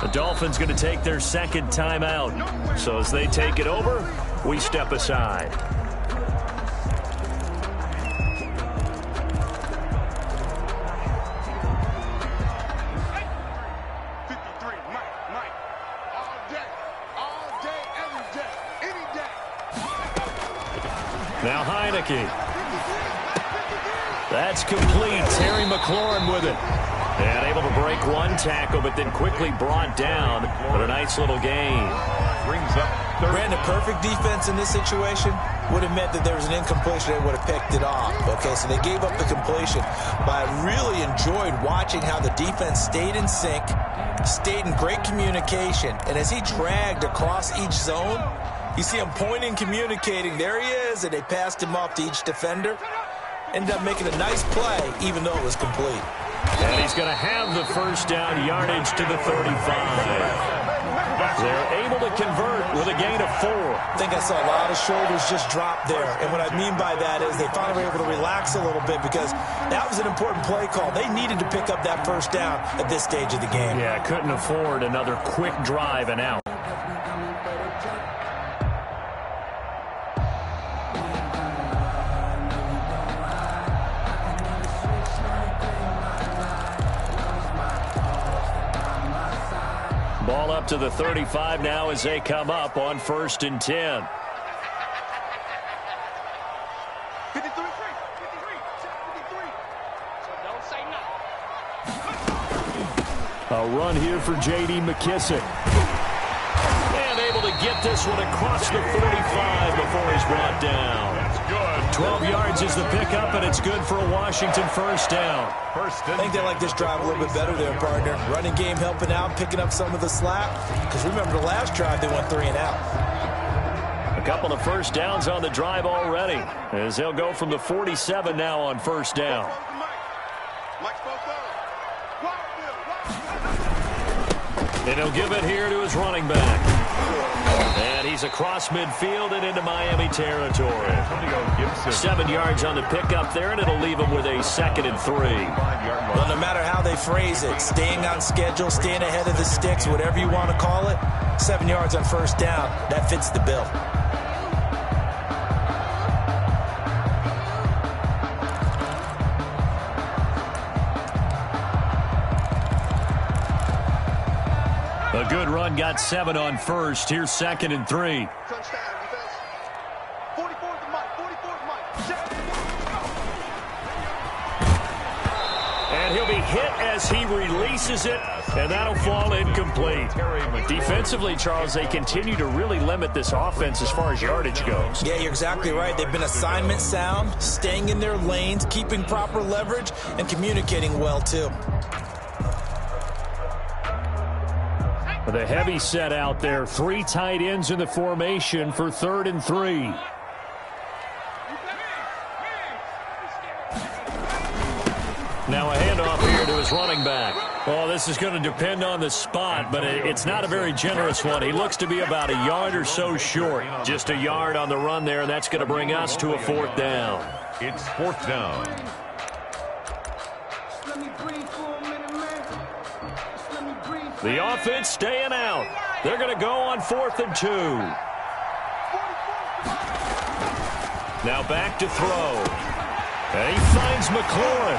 The Dolphins going to take their second timeout. So as they take it over, we step aside. Now Heineke. That's complete. Terry McLaurin with it. And able to break one tackle, but then quickly brought down. But a nice little gain. Brings up third. Ran the perfect defense in this situation. Would have meant that there was an incompletion. They would have picked it off. Okay, so they gave up the completion. But I really enjoyed watching how the defense stayed in sync, stayed in great communication. And as he dragged across each zone, you see him pointing, communicating. There he is, and they passed him off to each defender. Ended up making a nice play, even though it was complete. And he's going to have the first down, yardage to the 35. They're able to convert with a gain of 4. I think I saw a lot of shoulders just drop there. And what I mean by that is they finally were able to relax a little bit because that was an important play call. They needed to pick up that first down at this stage of the game. Yeah, couldn't afford another quick drive and out. Ball up to the 35 now as they come up on 1st and 10. A run here for J.D. McKissick. And able to get this one across the 45 before he's brought down. That's good. 12 yards is the pickup, and it's good for a Washington first down. I think they like this drive a little bit better there, partner. Running game helping out, picking up some of the slack. Because remember the last drive, they went 3 and out. A couple of first downs on the drive already, as they'll go from the 47 now on first down. And he'll give it here to his running back. And he's across midfield and into Miami territory. 7 yards on the pickup there, and it'll leave him with a 2nd and 3. Well, no matter how they phrase it, staying on schedule, staying ahead of the sticks, whatever you want to call it, 7 yards on first down, that fits the bill. A good run, got 7 on first. Here's 2nd and 3. And he'll be hit as he releases it, and that'll fall incomplete. Defensively, Charles, they continue to really limit this offense as far as yardage goes. Yeah, you're exactly right. They've been assignment sound, staying in their lanes, keeping proper leverage, and communicating well, too. The heavy set out there. 3 tight ends in the formation for 3rd and 3. Now a handoff here to his running back. Well, this is going to depend on the spot, but it's not a very generous one. He looks to be about a yard or so short. Just a yard on the run there, and that's going to bring us to a 4th down. It's 4th down. The offense staying out. They're going to go on 4th and 2. Now back to throw. And he finds McLaurin.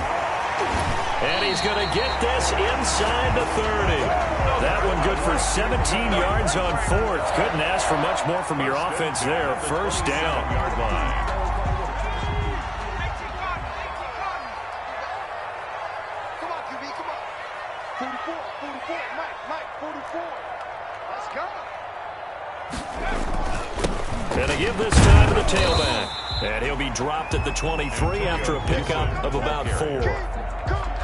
And he's going to get this inside the 30. That one good for 17 yards on 4th. Couldn't ask for much more from your offense there. First down. Yard line. And they give this time to the tailback. And he'll be dropped at the 23 after a pickup of about 4.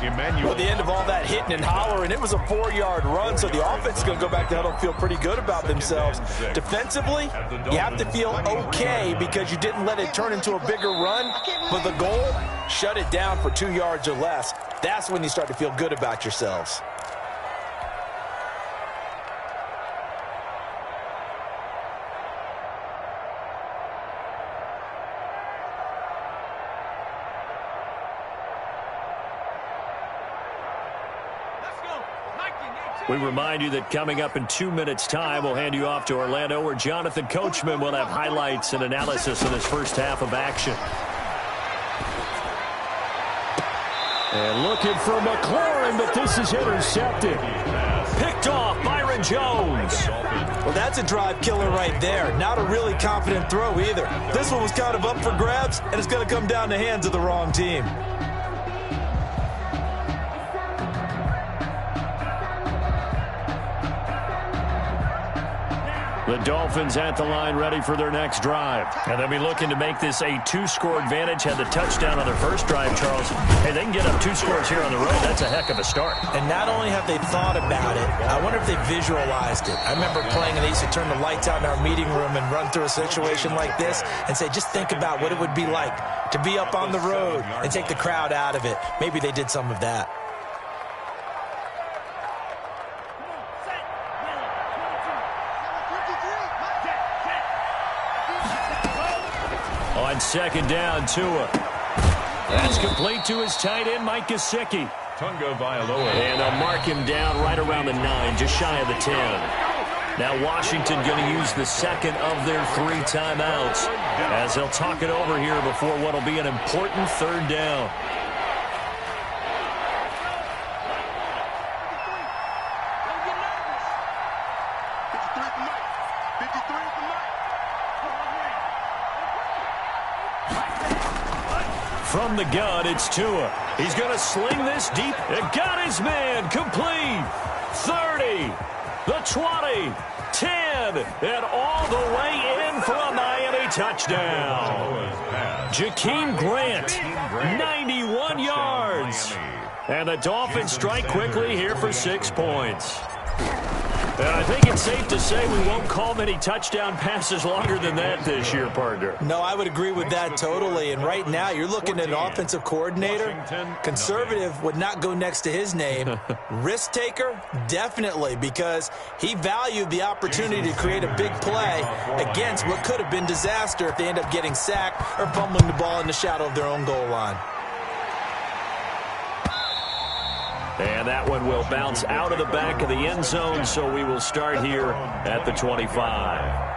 Well, the end of all that hitting and hollering, it was a 4-yard run, so the offense is going to go back to huddle and feel pretty good about themselves. Defensively, you have to feel okay because you didn't let it turn into a bigger run, but the goal, shut it down for 2 yards or less. That's when you start to feel good about yourselves. We remind you that coming up in 2 minutes' time, we'll hand you off to Orlando, where Jonathan Coachman will have highlights and analysis in this first half of action. And looking for McLaurin, but this is intercepted. Picked off Byron Jones. Well, that's a drive killer right there. Not a really confident throw either. This one was kind of up for grabs, and it's going to come down the hands of the wrong team. The Dolphins at the line, ready for their next drive. And they'll be looking to make this a 2-score advantage. Had the touchdown on their first drive, Charles. Hey, they can get up 2 scores here on the road. That's a heck of a start. And not only have they thought about it, I wonder if they visualized it. I remember playing, and they used to turn the lights out in our meeting room and run through a situation like this and say, just think about what it would be like to be up on the road and take the crowd out of it. Maybe they did some of that. On second down, Tua. That's complete to his tight end, Mike Gesicki. And they'll mark him down right around the 9, just shy of the 10. Now Washington going to use the second of their 3 timeouts as they'll talk it over here before what will be an important third down. From the gun, it's Tua. He's going to sling this deep. It got his man. Complete. 30. The 20. 10. And all the way in for a Miami touchdown. Jakeem Grant, 91 yards. And the Dolphins strike quickly here for 6 points. And I think it's safe to say we won't call many touchdown passes longer than that this year, partner. No, I would agree with that totally. And right now, you're looking at an offensive coordinator. Conservative would not go next to his name. Risk taker, definitely, because he valued the opportunity to create a big play against what could have been disaster if they end up getting sacked or fumbling the ball in the shadow of their own goal line. And that one will bounce out of the back of the end zone, so we will start here at the 25.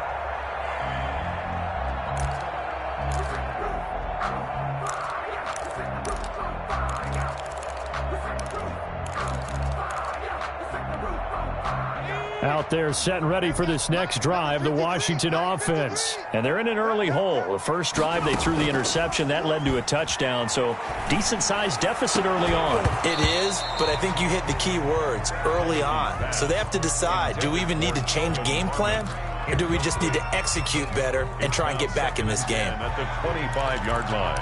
Out there set and ready for this next drive, the Washington offense. And they're in an early hole. The first drive, they threw the interception. That led to a touchdown, so decent-sized deficit early on. It is, but I think you hit the key words, early on. So they have to decide, do we even need to change game plan? Or do we just need to execute better and try and get back in this game? At the 25-yard line.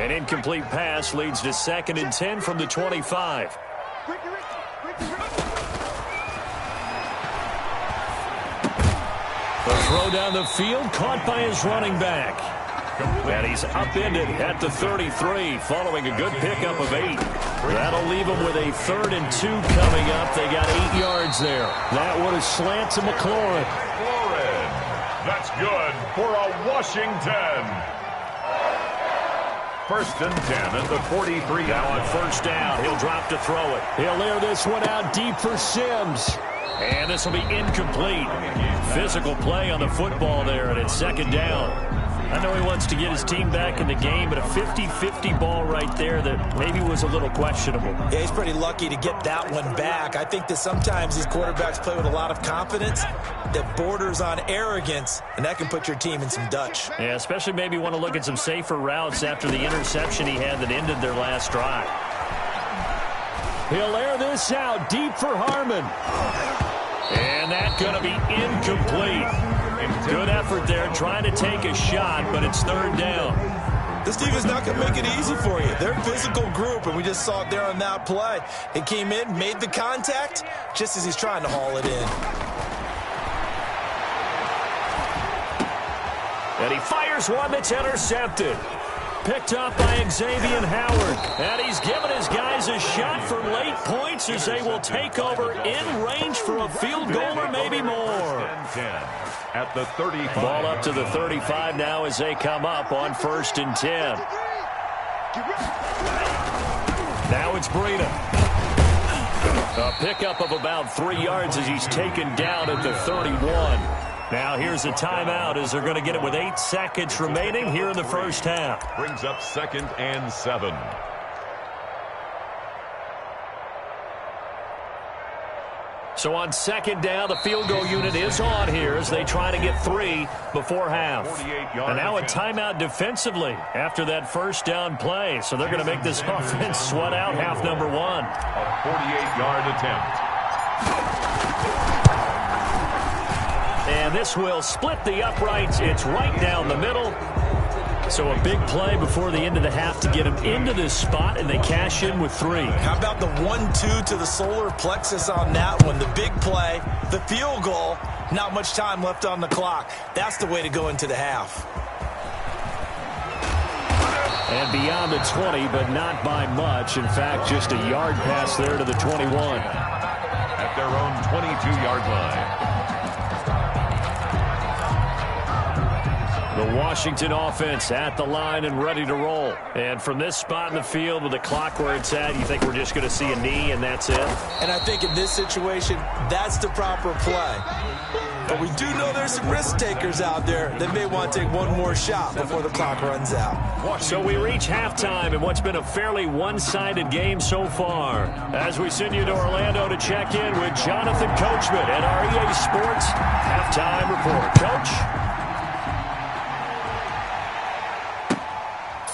An incomplete pass leads to 2nd and 10 from the 25. The throw down the field, caught by his running back. And he's upended at the 33, following a good pickup of 8. That'll leave him with a 3rd and 2 coming up. They got 8 yards there. That one is slant to McLaurin. That's good for a Washington. 1st and 10 at the 43. Now on 1st down, he'll drop to throw it. He'll air this one out deep for Sims. And this will be incomplete. Physical play on the football there, and it's 2nd down. I know he wants to get his team back in the game, but a 50-50 ball right there that maybe was a little questionable. Yeah, he's pretty lucky to get that one back. I think that sometimes these quarterbacks play with a lot of confidence that borders on arrogance, and that can put your team in some Dutch. Yeah, especially maybe want to look at some safer routes after the interception he had that ended their last drive. He'll air this out deep for Harmon. And that's going to be incomplete. Good effort there trying to take a shot, but it's 3rd down. This defense is not going to make it easy for you. They're a physical group, and we just saw it there on that play. It came in, made the contact, just as he's trying to haul it in. And he fires one that's intercepted. Picked up by Xavier Howard. And he's given his guys a shot for late points as they will take over in range for a field goal or maybe more. At the 35. Ball up to the 35 now as they come up on 1st and 10. Now it's Breida. A pickup of about 3 yards as he's taken down at the 31. Now here's a timeout as they're going to get it with 8 seconds remaining here in the first half. Brings up 2nd and 7. So on 2nd down, the field goal unit is on here as they try to get 3 before half. And now a timeout defensively after that first down play. So they're going to make this offense sweat out half number 1. A 48-yard attempt. And this will split the uprights. It's right down the middle. So a big play before the end of the half to get them into this spot, and they cash in with 3. How about the 1-2 to the solar plexus on that one? The big play, the field goal, not much time left on the clock. That's the way to go into the half. And beyond the 20, but not by much. In fact, just a yard pass there to the 21. At their own 22-yard line. The Washington offense at the line and ready to roll. And from this spot in the field with the clock where it's at, you think we're just going to see a knee and that's it? And I think in this situation, that's the proper play. But we do know there's some risk takers out there that may want to take one more shot before the clock runs out. So we reach halftime in what's been a fairly one-sided game so far. As we send you to Orlando to check in with Jonathan Coachman at our EA Sports Halftime Report. Coach?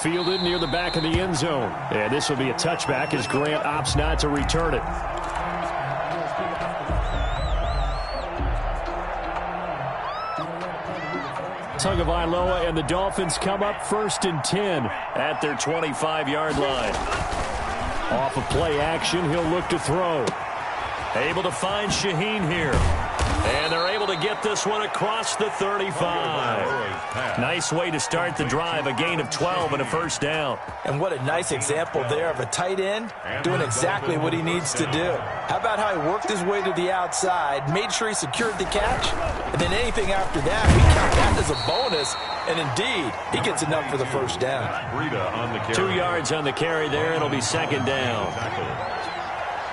Fielded near the back of the end zone. And this will be a touchback as Grant opts not to return it. Tagovailoa and the Dolphins come up 1st and 10 at their 25-yard line. Off of play action, he'll look to throw. Able to find Shaheen here. And they're able to get this one across the 35. Nice way to start the drive, a gain of 12 and a first down. And what a nice example there of a tight end doing exactly what he needs to do. How about how he worked his way to the outside, made sure he secured the catch, and then anything after that, we count that as a bonus. And indeed, he gets enough for the first down. 2 yards on the carry there. It'll be 2nd down.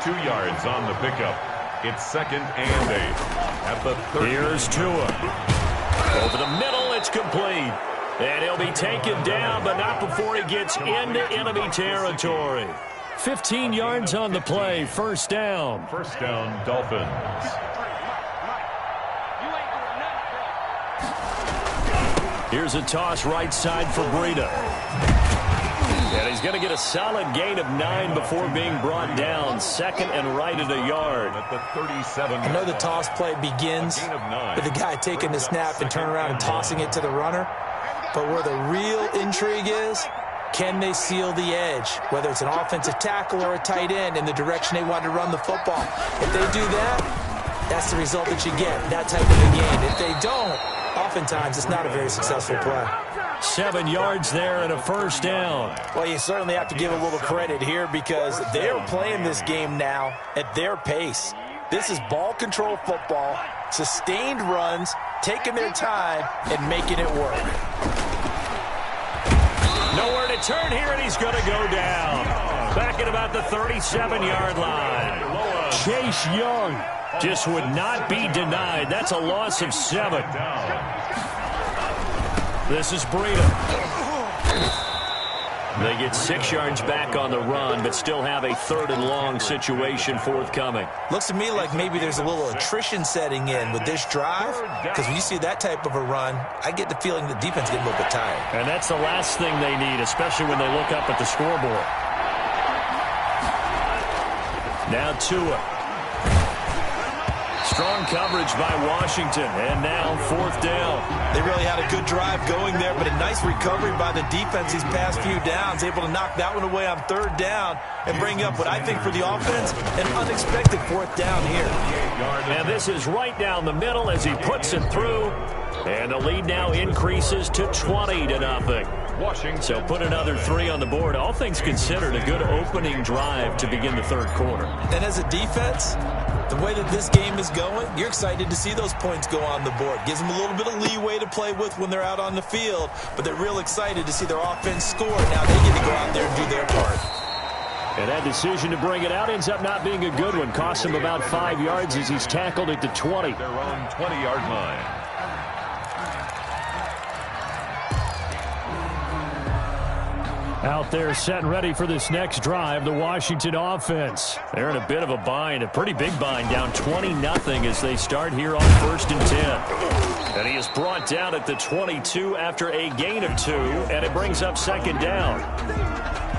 2 yards on the pickup. It's 2nd and 8 at the 30. Here's Tua. Over the middle, it's complete. And he'll be taken down, but not before he gets into enemy territory. 15 yards on the play, first down. First down, Dolphins. Here's a toss right side for Breida. And he's going to get a solid gain of 9 before being brought down. 2nd and right at a yard. At the 37. I know the toss play begins with the guy taking the snap and turning around and tossing it to the runner. But where the real intrigue is, can they seal the edge? Whether it's an offensive tackle or a tight end in the direction they want to run the football. If they do that, that's the result that you get, that type of a game. If they don't, oftentimes it's not a very successful play. 7 yards there and a first down. Well, you certainly have to give a little credit here because they're playing this game now at their pace. This is ball control football, sustained runs, taking their time, and making it work. Nowhere to turn here, and he's going to go down. Back at about the 37-yard line. Chase Young just would not be denied. That's a loss of 7. This is Breida. They get 6 yards back on the run, but still have a 3rd and long situation forthcoming. Looks to me like maybe there's a little attrition setting in with this drive, because when you see that type of a run, I get the feeling the defense getting a little bit tired. And that's the last thing they need, especially when they look up at the scoreboard. Now Tua. Strong coverage by Washington, and now 4th down. They really had a good drive going there, but a nice recovery by the defense these past few downs, able to knock that one away on 3rd down and bring up what I think for the offense, an unexpected 4th down here. And this is right down the middle as he puts it through, and the lead now increases to 20-0. So put another 3 on the board. All things considered, a good opening drive to begin the 3rd quarter. And as a defense, the way that this game is going, you're excited to see those points go on the board. Gives them a little bit of leeway to play with when they're out on the field, but they're real excited to see their offense score. Now they get to go out there and do their part. And that decision to bring it out ends up not being a good one. Costs him about 5 yards as he's tackled at the 20. Their own 20-yard line. Out there set and ready for this next drive, the Washington offense. They're in a bit of a bind, a pretty big bind, down 20-0 as they start here on 1st and 10. And he is brought down at the 22 after a gain of 2, and it brings up 2nd down.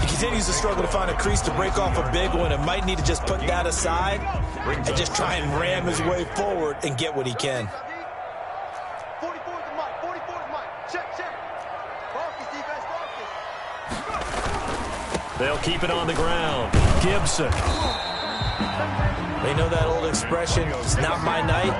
He continues to struggle to find a crease to break off a big one and might need to just put that aside and just try and ram his way forward and get what he can. 44 is the mic. 44 is the mic. Check. Focus, defense, focus. They'll keep it on the ground. Gibson. They know that old expression, it's not my night.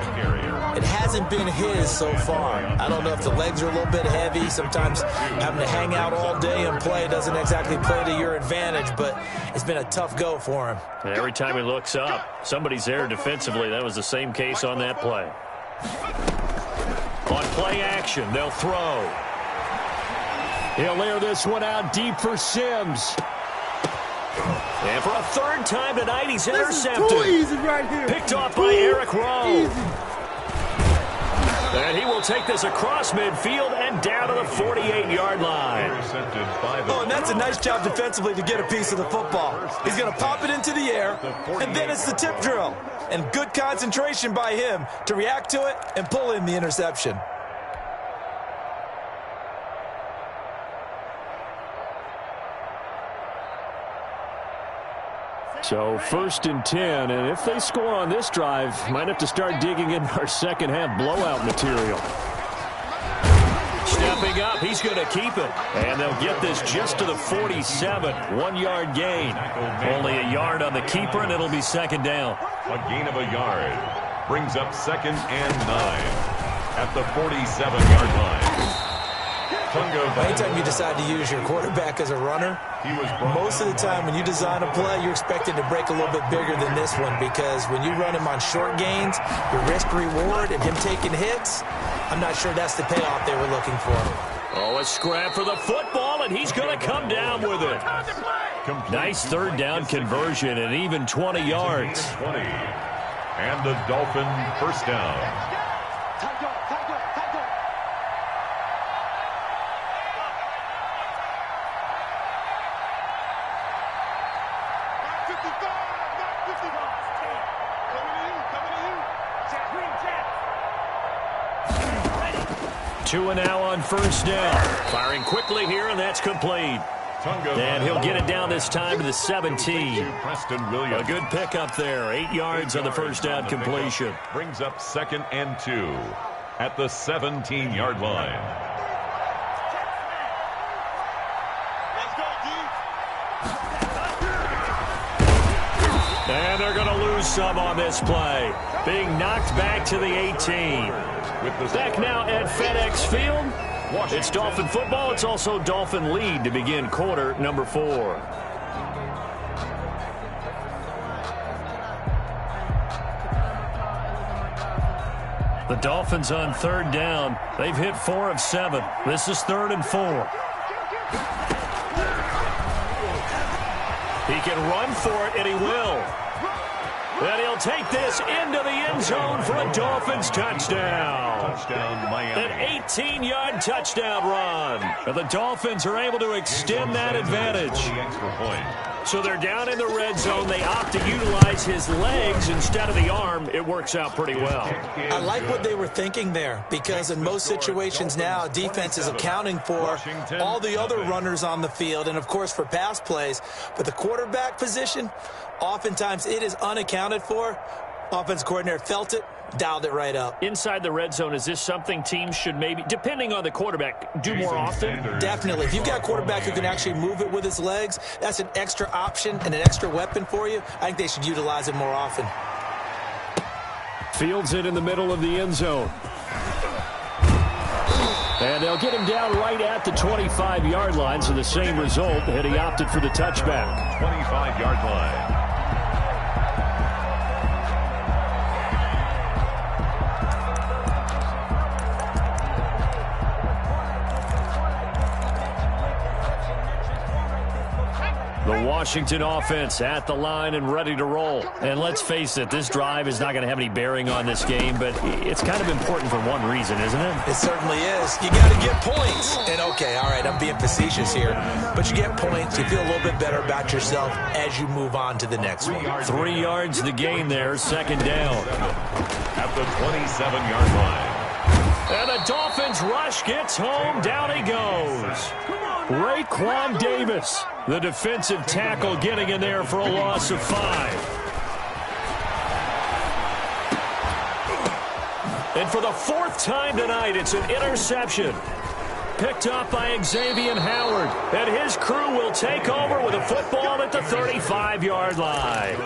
It hasn't been his so far. I don't know if the legs are a little bit heavy. Sometimes having to hang out all day and play doesn't exactly play to your advantage, but it's been a tough go for him. And every time he looks up, somebody's there defensively. That was the same case on that play. On play action, they'll throw. He'll air this one out deep for Sims. And for a 3rd time tonight, he's intercepted. This is too easy right here. Picked off by Eric Rowe. And he will take this across midfield and down to the 48-yard line. Oh, and that's a nice job defensively to get a piece of the football. He's going to pop it into the air, and then it's the tip drill. And good concentration by him to react to it and pull in the interception. So 1st and 10, and if they score on this drive, might have to start digging in our second-half blowout material. Stepping up, he's going to keep it. And they'll get this just to the 47, 1-yard gain. Only a yard on the keeper, and it'll be 2nd down. A gain of a yard brings up 2nd and 9 at the 47-yard line. Anytime you decide to use your quarterback as a runner, most of the time when you design a play, you're expected to break a little bit bigger than this one, because when you run him on short gains, your risk-reward and him taking hits, I'm not sure that's the payoff they were looking for. Oh, a scrap for the football, and he's going to come down with it. Nice 3rd down conversion and even 20 yards. 20. And the Dolphin 1st down. Two and now on 1st down. Firing quickly here, and that's complete. And he'll get it down this time to the 17. A good pickup there. 8 yards on the 1st down completion. Brings up 2nd and 2 at the 17-yard line. And they're going to lose some on this play. Being knocked back to the 18. Back now at FedEx Field. It's Dolphin football. It's also Dolphin lead to begin quarter number 4. The Dolphins on 3rd down. They've hit 4 of 7. This is 3rd and 4. He can run for it, and he will. And he'll take this into the end zone for a Dolphins touchdown. An 18-yard touchdown run. And the Dolphins are able to extend that advantage. So they're down in the red zone. They opt to utilize his legs instead of the arm. It works out pretty well. I like what they were thinking there, because in most situations now, defense is accounting for all the other runners on the field and, of course, for pass plays. But the quarterback position, oftentimes it is unaccounted for. Offense coordinator felt it, dialed it right up. Inside the red zone, is this something teams should maybe, depending on the quarterback, do more often? Definitely. If you've got a quarterback who can actually move it with his legs, that's an extra option and an extra weapon for you. I think they should utilize it more often. Fields it in the middle of the end zone. And they'll get him down right at the 25-yard line, so the same result, and he opted for the touchback. 25-yard line. Washington offense at the line and ready to roll. And let's face it, this drive is not going to have any bearing on this game, but it's kind of important for one reason, isn't it? It certainly is. You got to get points. And, okay, all right, I'm being facetious here, but you get points. You feel a little bit better about yourself as you move on to the next one. 3 yards the gain there, second down. At the 27-yard line. And the Dolphins rush gets home. Down he goes. Raekwon Davis, the defensive tackle, getting in there for a loss of 5. And for the 4th time tonight, it's an interception. Picked up by Xavier Howard. And his crew will take over with a football at the 35-yard line.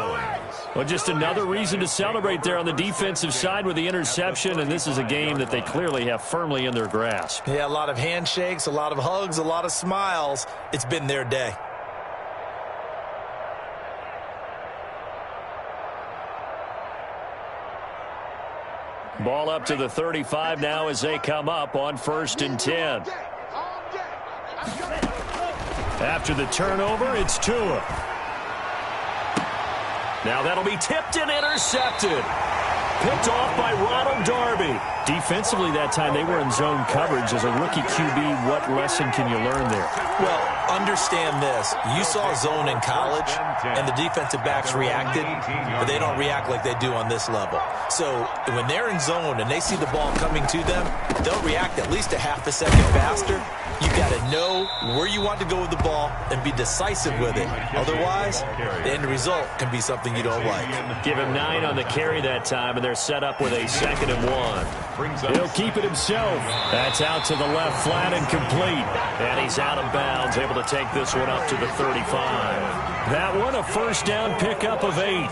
Well, just another reason to celebrate there on the defensive side with the interception, and this is a game that they clearly have firmly in their grasp. Yeah, a lot of handshakes, a lot of hugs, a lot of smiles. It's been their day. Ball up to the 35 now as they come up on 1st and 10. After the turnover, it's Tua. Now that'll be tipped and intercepted. Picked off by Ronald Darby. Defensively that time, they were in zone coverage. As a rookie QB, what lesson can you learn there? Well, understand this. You saw zone in college, and the defensive backs reacted, but they don't react like they do on this level. So when they're in zone and they see the ball coming to them, they'll react at least a half a second faster. You got to know where you want to go with the ball and be decisive with it. Otherwise, the end result can be something you don't like. Give him 9 on the carry that time, and they're set up with a 2nd and 1. He'll keep it himself. That's out to the left, flat and complete. And he's out of bounds, able to take this one up to the 35. That one, a 1st down pickup of 8.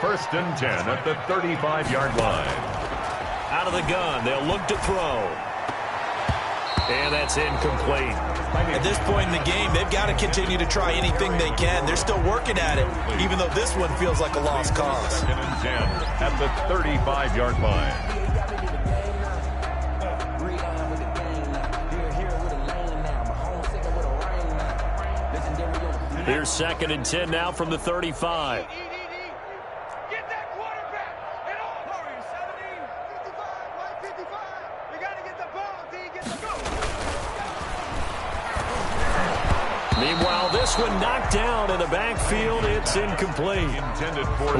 1st and 10 at the 35-yard line. Out of the gun, they'll look to throw. And that's incomplete. At this point in the game, they've got to continue to try anything they can. They're still working at it, even though this one feels like a lost cause. 2nd and 10 at the 35-yard line. Here's 2nd and 10 now from the 35. Meanwhile, this one knocked down in the backfield. It's incomplete.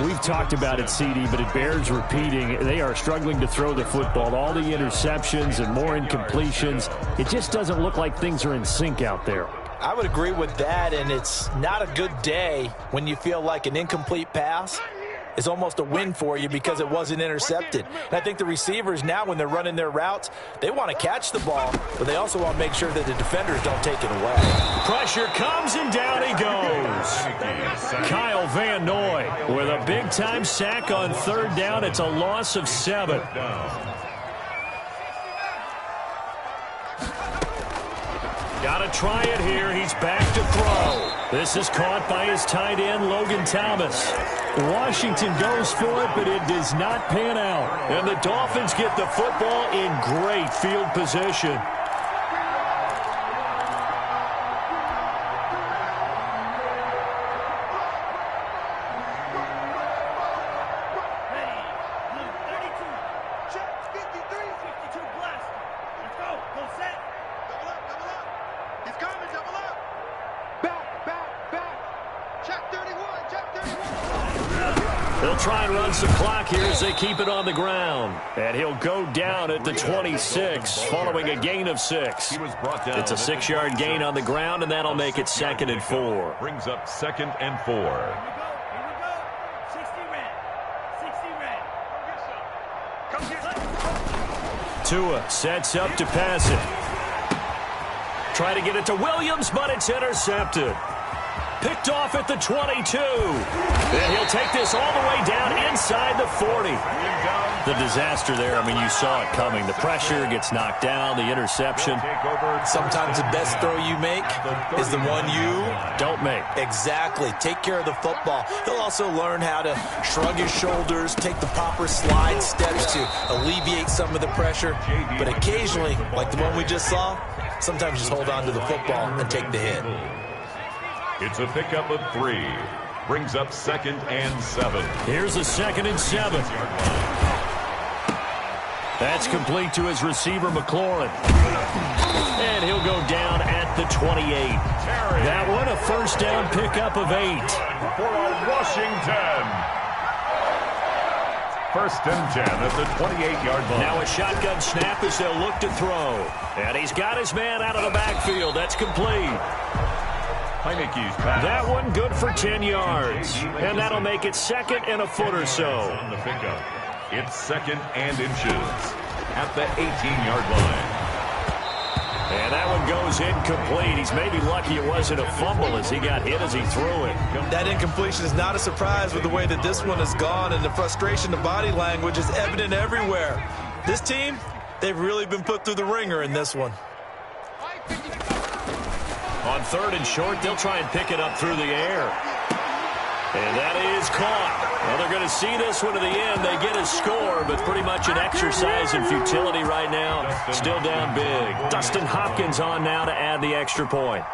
We've talked about it, CD, but it bears repeating. They are struggling to throw the football. All the interceptions and more incompletions. It just doesn't look like things are in sync out there. I would agree with that, and it's not a good day when you feel like an incomplete pass is almost a win for you because it wasn't intercepted. And I think the receivers now, when they're running their routes, they want to catch the ball, but they also want to make sure that the defenders don't take it away. Pressure comes, and down he goes. Kyle Van Noy with a big-time sack on 3rd down. It's a loss of 7. Got to try it here. He's back to throw. This is caught by his tight end, Logan Thomas. Washington goes for it, but it does not pan out. And the Dolphins get the football in great field position. They'll try and run some clock here as they keep it on the ground. And he'll go down at the 26 following a gain of 6. It's a 6-yard gain on the ground, and that'll make it 2nd and 4. Brings up 2nd and 4. Tua sets up to pass it. Try to get it to Williams, but it's intercepted. Picked off at the 22. And he'll take this all the way down inside the 40. The disaster there, I mean, you saw it coming. The pressure gets knocked down, the interception. Sometimes the best throw you make is the one you don't make. Exactly. Take care of the football. He'll also learn how to shrug his shoulders, take the proper slide steps to alleviate some of the pressure. But occasionally, like the one we just saw, sometimes just hold on to the football and take the hit. It's a pickup of 3. Brings up 2nd and 7. Here's a 2nd and 7. That's complete to his receiver, McLaurin. And he'll go down at the 28. That one, a first down pickup of 8. For a Washington. 1st and 10 at the 28-yard line. Now a shotgun snap as they'll look to throw. And he's got his man out of the backfield. That's complete. Heineke's pass. That one good for 10 yards. And that'll make it 2nd and a foot or so. On the pickup. It's 2nd and inches at the 18-yard line. And that one goes incomplete. He's maybe lucky it wasn't a fumble as he got hit as he threw it. That incompletion is not a surprise with the way that this one has gone, and the frustration, the body language is evident everywhere. This team, they've really been put through the ringer in this one. On 3rd and short, they'll try and pick it up through the air. And that is caught. Well, they're going to see this one to the end. They get a score, but pretty much an exercise in futility right now. Still down big. Dustin Hopkins on now to add the extra point.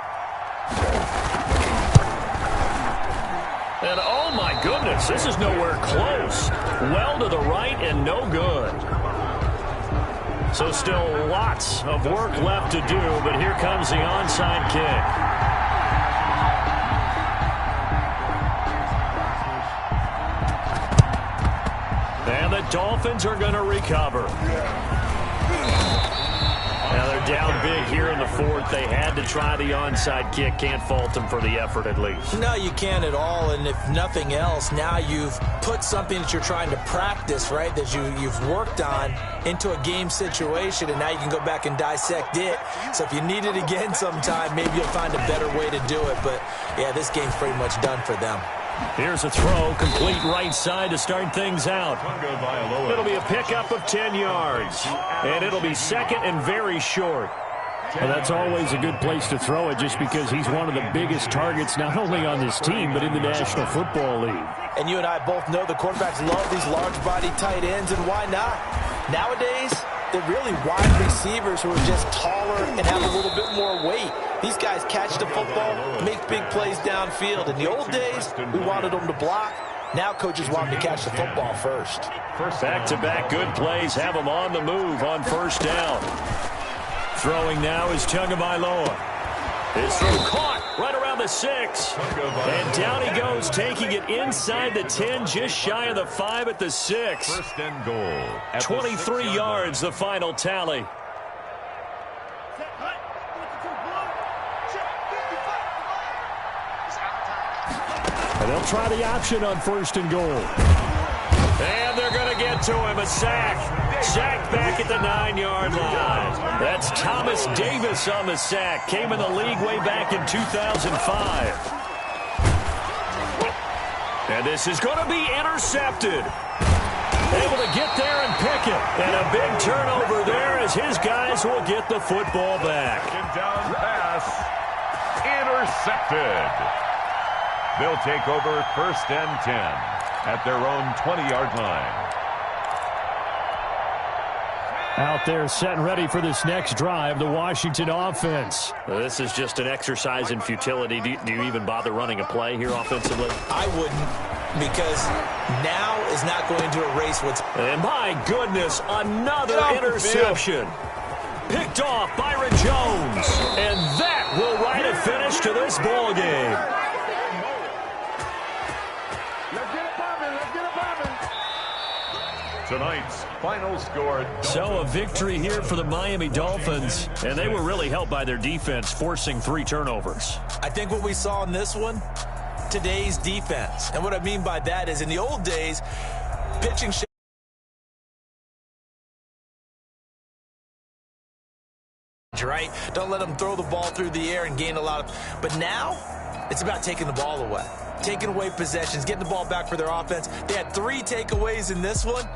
And oh my goodness, this is nowhere close. Well to the right and no good. So still lots of work left to do, but here comes the onside kick. And the Dolphins are going to recover. Now they're down big here in the 4th. They had to try the onside kick. Can't fault them for the effort at least. No, you can't at all. And if nothing else, now you've put something that you're trying to practice, right, that you've worked on into a game situation, and now you can go back and dissect it. So if you need it again sometime, maybe you'll find a better way to do it. But, yeah, this game's pretty much done for them. Here's a throw, complete right side to start things out. It'll be a pickup of 10 yards, and it'll be 2nd and very short. Well, that's always a good place to throw it just because he's one of the biggest targets not only on this team but in the National Football League. And you and I both know the quarterbacks love these large-body tight ends, and why not? Nowadays, they're really wide receivers who are just taller and have a little bit more weight. These guys catch the football, make big plays downfield. In the old days, we wanted them to block. Now coaches want them to catch the football first. Back-to-back good plays have them on the move on 1st down. Throwing now is Tagovailoa. His throw caught right around the 6. And down he goes, taking it inside the 10, just shy of the 5 at the 6. 1st and goal. 23 yards, the final tally. And they'll try the option on 1st and goal. And they're going to get to him, a sack. Sacked back at the 9-yard line. That's Thomas Davis on the sack. Came in the league way back in 2005. And this is going to be intercepted. Able to get there and pick it. And a big turnover there as his guys will get the football back. Down pass. Intercepted. They'll take over 1st and 10 at their own 20-yard line. Out there set and ready for this next drive, the Washington offense. This is just an exercise in futility. Do you even bother running a play here offensively? I wouldn't, because now is not going to erase what's... And my goodness, another interception. Picked off Byron Jones. And that will write a finish to this ball game. Tonight's final score. So a victory here for the Miami Dolphins, and they were really helped by their defense, forcing 3 turnovers. I think what we saw in this one, today's defense. And what I mean by that is in the old days, pitching... right? Don't let them throw the ball through the air and gain a lot of... But now, it's about taking the ball away. Taking away possessions, getting the ball back for their offense. They had 3 takeaways in this one,